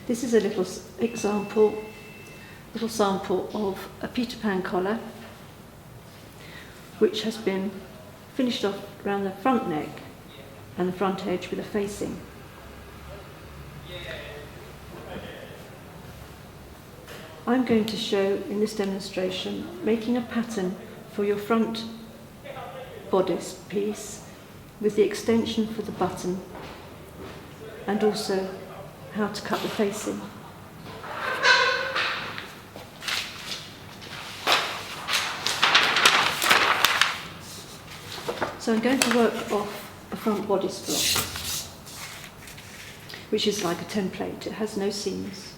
This is a little sample of a Peter Pan collar, which has been finished off around the front neck and the front edge with a facing. I'm going to show in this demonstration making a pattern for your front bodice piece with the extension for the button, and also how to cut the facing. So I'm going to work off a front bodice block, which is like a template. It has no seams.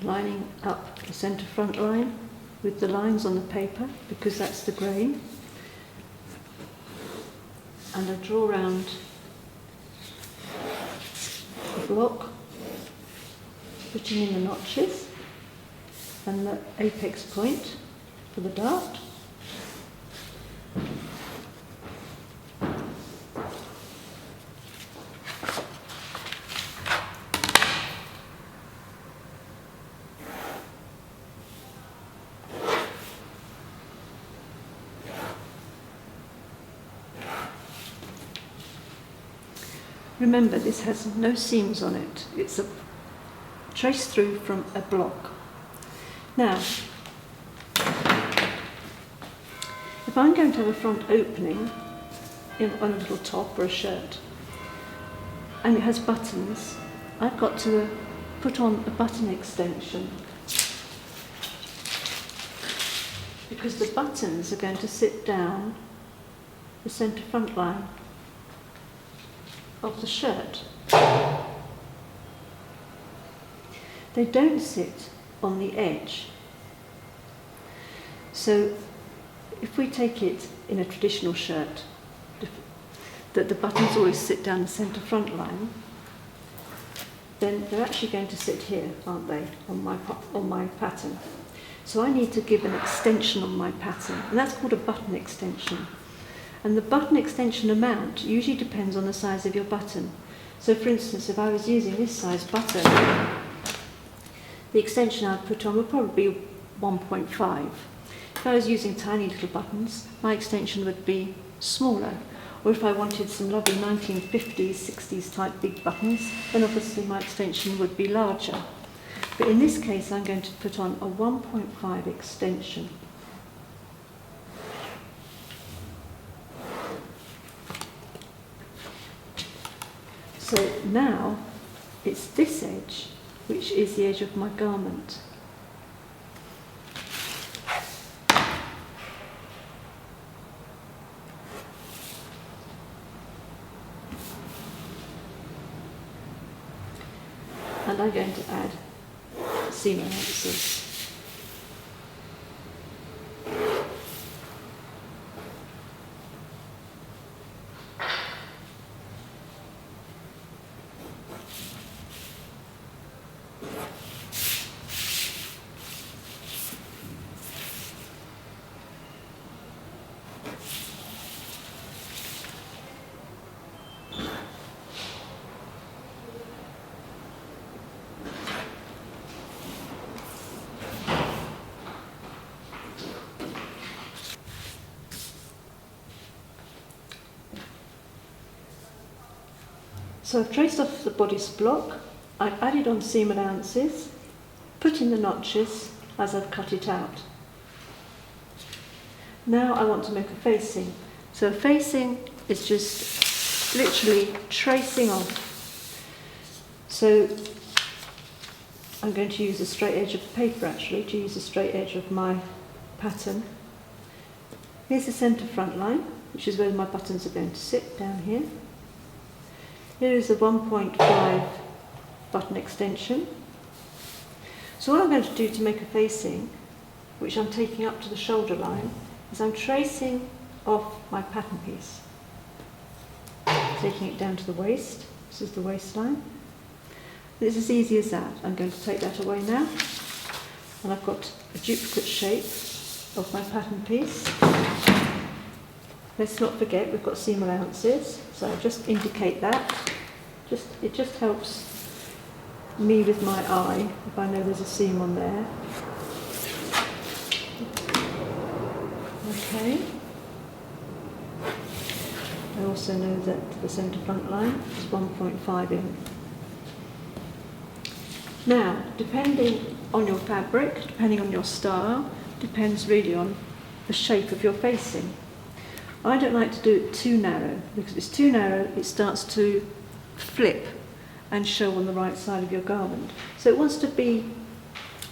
Lining up the centre front line with the lines on the paper, because that's the grain. And I draw round the block, putting in the notches and the apex point for the dart. Remember, this has no seams on it. It's a trace through from a block. Now, if I'm going to have a front opening on a little top or a shirt, and it has buttons, I've got to put on a button extension, because the buttons are going to sit down the centre front line of the shirt. They don't sit on the edge. So if we take it in a traditional shirt, that the buttons always sit down the centre front line, then they're actually going to sit here, aren't they, on my pattern. So I need to give an extension on my pattern, and that's called a button extension. And the button extension amount usually depends on the size of your button. So for instance, if I was using this size button, the extension I'd put on would probably be 1.5. If I was using tiny little buttons, my extension would be smaller. Or if I wanted some lovely 1950s, 60s type big buttons, then obviously my extension would be larger. But in this case, I'm going to put on a 1.5 extension. So now it's this edge, which is the edge of my garment. And I'm going to add seam allowances. So I've traced off the bodice block, I've added on seam allowances, put in the notches as I've cut it out. Now I want to make a facing. So a facing is just literally tracing off. So I'm going to use a straight edge of the paper actually to use the straight edge of my pattern. Here's the centre front line, which is where my buttons are going to sit down here. Here is a 1.5 button extension. So what I'm going to do to make a facing, which I'm taking up to the shoulder line, is I'm tracing off my pattern piece. Taking it down to the waist. This is the waistline. It's as easy as that. I'm going to take that away now. And I've got a duplicate shape of my pattern piece. let's not forget we've got seam allowances, so I'll just indicate that. It just helps me with my eye if I know there's a seam on there. Okay. I also know that the centre front line is 1.5 in. Now, depending on your fabric, depending on your style, depends really on the shape of your facing. I don't like to do it too narrow, because if it's too narrow it starts to flip and show on the right side of your garment. So it wants to be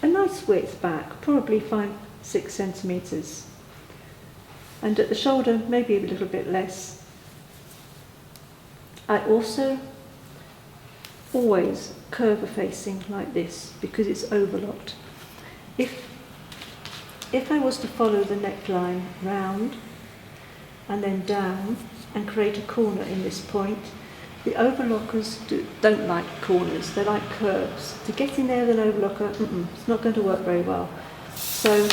a nice width back, probably 5-6 centimetres. And at the shoulder, maybe a little bit less. I also always curve a facing like this because it's overlocked. If I was to follow the neckline round and then down and create a corner in this point, the overlockers don't like corners, they like curves. To get in there with an overlocker, it's not going to work very well. So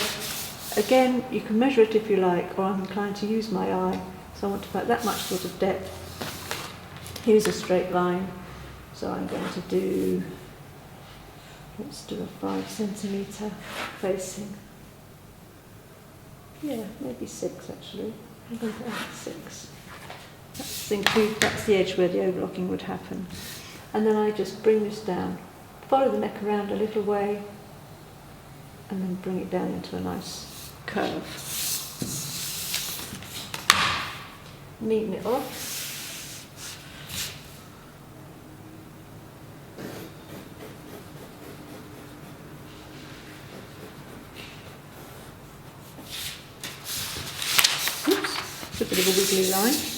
again, you can measure it if you like, or I'm inclined to use my eye. So I want about that much sort of depth. Here's a straight line. So I'm going to do, let's do a 5 centimetre facing. Yeah, maybe 6 actually. I'm going to add 6. That's the edge where the overlocking would happen. And then I just bring this down, follow the neck around a little way, and then bring it down into a nice curve. Neaten it off. Oops, a bit of a wiggly line.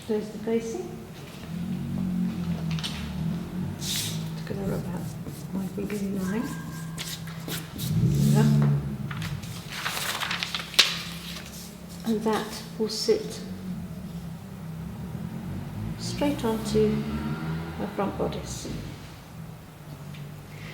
There's the facing. Just going to rub out my wiggly line. And that will sit straight onto my front bodice.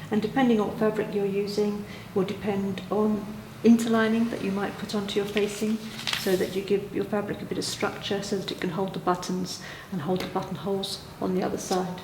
And depending on what fabric you're using will depend on interlining that you might put onto your facing, so that you give your fabric a bit of structure so that it can hold the buttons and hold the buttonholes on the other side.